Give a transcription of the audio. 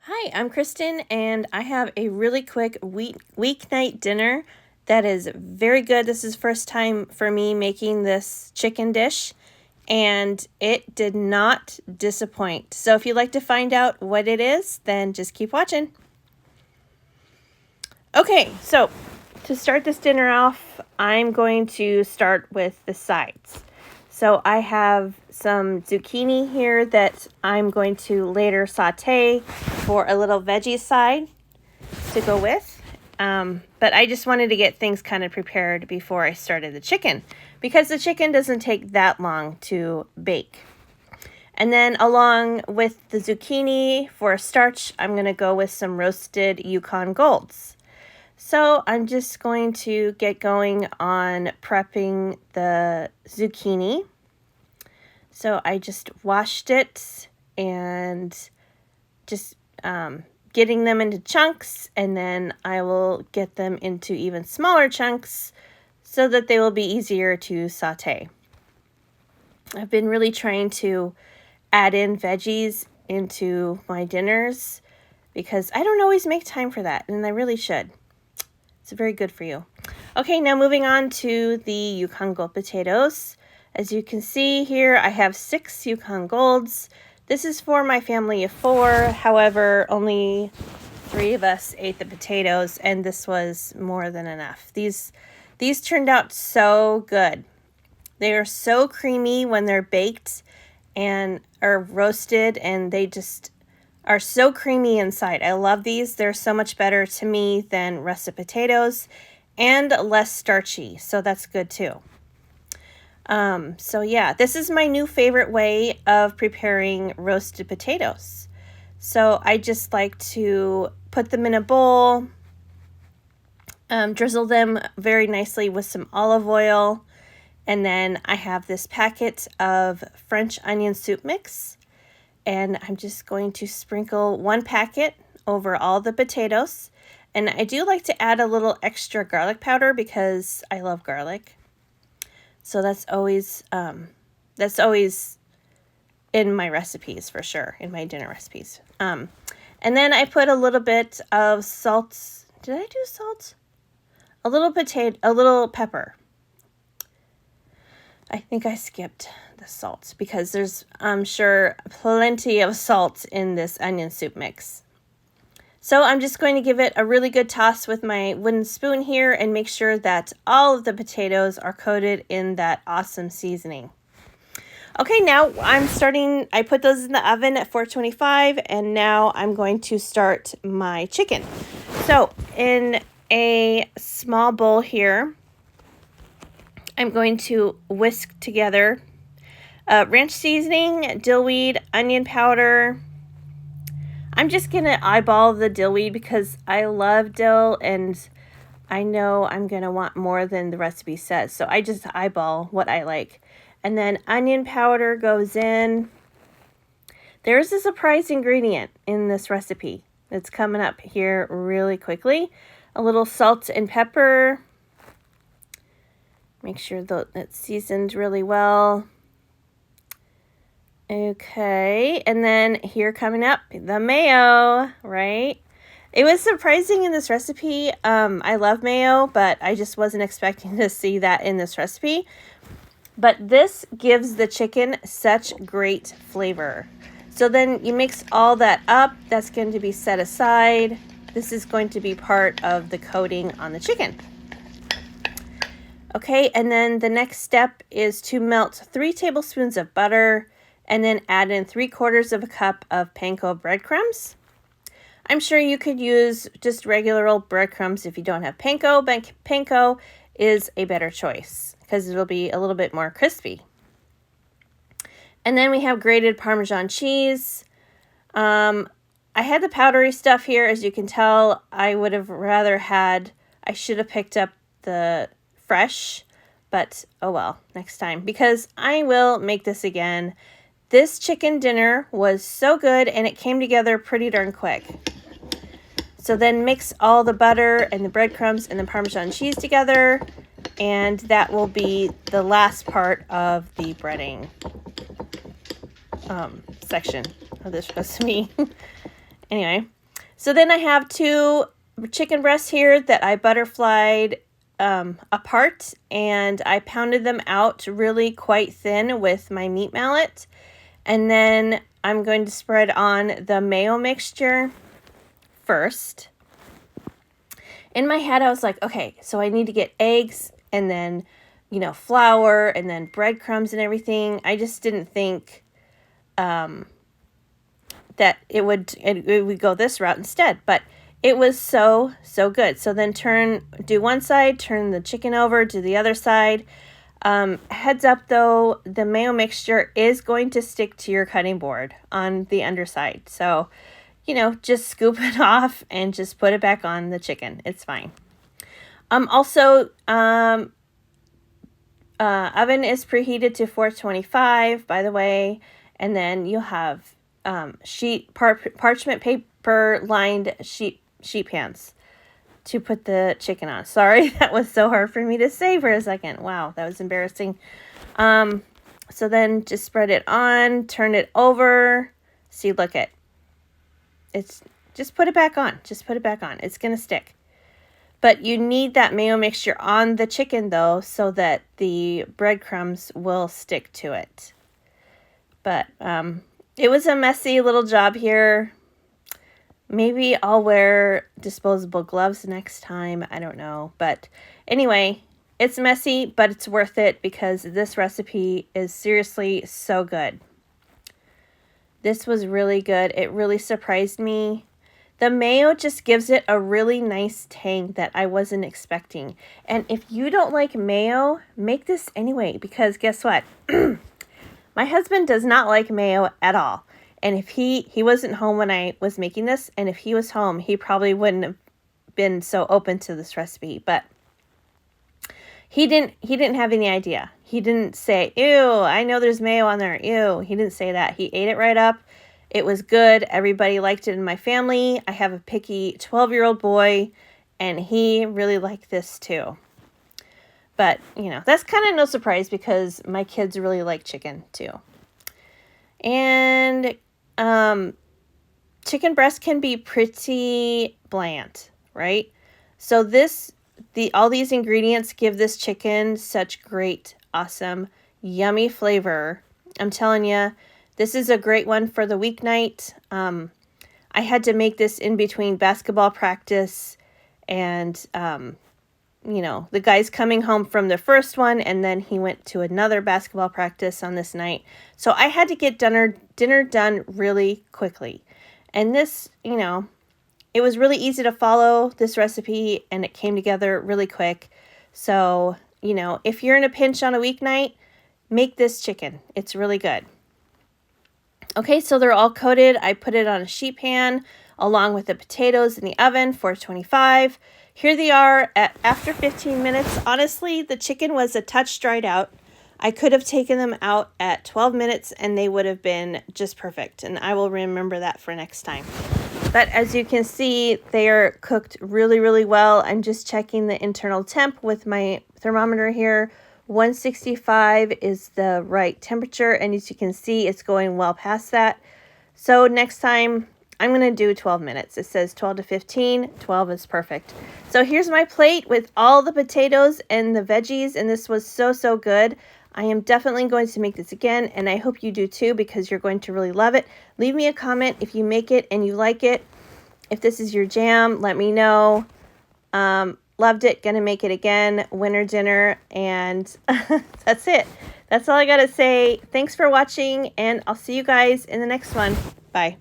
Hi, I'm Kristin, and I have a really quick weeknight dinner that is very good. This is first time for me making this chicken dish, and it did not disappoint. So if you'd like to find out what it is, then just keep watching. Okay, so to start this dinner off, I'm going to start with the sides. So I have some zucchini here that I'm going to later saute for a little veggie side to go with. But I just wanted to get things kind of prepared before I started the chicken, because the chicken doesn't take that long to bake. And then along with the zucchini for a starch, I'm going to go with some roasted Yukon Golds. So I'm just going to get going on prepping the zucchini. So I just washed it and just getting them into chunks, and then I will get them into even smaller chunks so that they will be easier to saute. I've been really trying to add in veggies into my dinners because I don't always make time for that, and I really should. It's very good for you. Okay, now moving on to the Yukon Gold potatoes. As you can see here, I have 6 Yukon Golds. This is for my family of 4. However, only 3 of us ate the potatoes, and this was more than enough. These turned out so good. They are so creamy when they're baked and are roasted, and they just are so creamy inside. I love these. They're so much better to me than russet potatoes and less starchy, so that's good too. So yeah, this is my new favorite way of preparing roasted potatoes. So I just like to put them in a bowl, drizzle them very nicely with some olive oil, and then I have this packet of French onion soup mix, and I'm just going to sprinkle 1 packet over all the potatoes. And I do like to add a little extra garlic powder because I love garlic. So that's always in my recipes for sure, in my dinner recipes. And then I put a little bit of salt. Did I do salt? A little pepper. I think I skipped the salt because there's, I'm sure, plenty of salt in this onion soup mix. So I'm just going to give it a really good toss with my wooden spoon here and make sure that all of the potatoes are coated in that awesome seasoning. Okay, now I put those in the oven at 425, and now I'm going to start my chicken. So in a small bowl here, I'm going to whisk together ranch seasoning, dill weed, onion powder. I'm just going to eyeball the dill weed because I love dill, and I know I'm going to want more than the recipe says. So I just eyeball what I like. And then onion powder goes in. There's a surprise ingredient in this recipe that's coming up here really quickly. A little salt and pepper. Make sure that it's seasoned really well. Okay, and then here coming up, the mayo, right? It was surprising in this recipe. I love mayo, but I just wasn't expecting to see that in this recipe. But this gives the chicken such great flavor. So then you mix all that up. That's going to be set aside. This is going to be part of the coating on the chicken. Okay, and then the next step is to melt 3 tablespoons of butter and then add in 3/4 cup of panko breadcrumbs. I'm sure you could use just regular old breadcrumbs if you don't have panko, but panko is a better choice because it'll be a little bit more crispy. And then we have grated Parmesan cheese. I had the powdery stuff here. As you can tell, I should have picked up the fresh, but oh well, next time, because I will make this again. This chicken dinner was so good, and it came together pretty darn quick. So then mix all the butter and the breadcrumbs and the Parmesan cheese together, and that will be the last part of the breading section of this recipe. Anyway, So then I have 2 chicken breasts here that I butterflied apart, and I pounded them out really quite thin with my meat mallet. And then I'm going to spread on the mayo mixture first. In my head, I was like, okay, so I need to get eggs and then, flour and then breadcrumbs and everything. I just didn't think that it would go this route instead, but it was so good. So then do one side, turn the chicken over, do the other side. Heads up though, the mayo mixture is going to stick to your cutting board on the underside. So, just scoop it off and just put it back on the chicken. It's fine. Also, oven is preheated to 425, by the way, and then you'll have parchment paper lined sheet pans to put the chicken on. Sorry, that was so hard for me to say for a second. Wow, that was embarrassing. So then just spread it on, turn it over. See, look it. It's just put it back on. Just put it back on. It's going to stick. But you need that mayo mixture on the chicken though, so that the breadcrumbs will stick to it. But it was a messy little job here. Maybe I'll wear disposable gloves next time. I don't know. But anyway, it's messy, but it's worth it because this recipe is seriously so good. This was really good. It really surprised me. The mayo just gives it a really nice tang that I wasn't expecting. And if you don't like mayo, make this anyway, because guess what? My husband does not like mayo at all. And if he wasn't home when I was making this, and if he was home, he probably wouldn't have been so open to this recipe. But he didn't have any idea. He didn't say, ew, I know there's mayo on there. Ew. He didn't say that. He ate it right up. It was good. Everybody liked it in my family. I have a picky 12-year-old boy, and he really liked this too. But, that's kind of no surprise because my kids really like chicken too. And chicken breast can be pretty bland, right? So all these ingredients give this chicken such great, awesome, yummy flavor. I'm telling you, this is a great one for the weeknight. I had to make this in between basketball practice and, the guy's coming home from the first one, and then he went to another basketball practice on this night. So I had to get dinner done really quickly. And this, it was really easy to follow this recipe, and it came together really quick. So, if you're in a pinch on a weeknight, make this chicken. It's really good. Okay, so they're all coated. I put it on a sheet pan along with the potatoes in the oven, 425. Here they are after 15 minutes. Honestly, the chicken was a touch dried out. I could have taken them out at 12 minutes and they would have been just perfect. And I will remember that for next time. But as you can see, they are cooked really, really well. I'm just checking the internal temp with my thermometer here. 165 is the right temperature, and as you can see, it's going well past that. So next time, I'm going to do 12 minutes. It says 12 to 15. 12 is perfect. So here's my plate with all the potatoes and the veggies, and this was so good. I am definitely going to make this again, and I hope you do too, because you're going to really love it. Leave me a comment if you make it and you like it. If this is your jam, let me know. Loved it. Gonna make it again. Winter dinner. And that's it. That's all I gotta say. Thanks for watching, and I'll see you guys in the next one. Bye.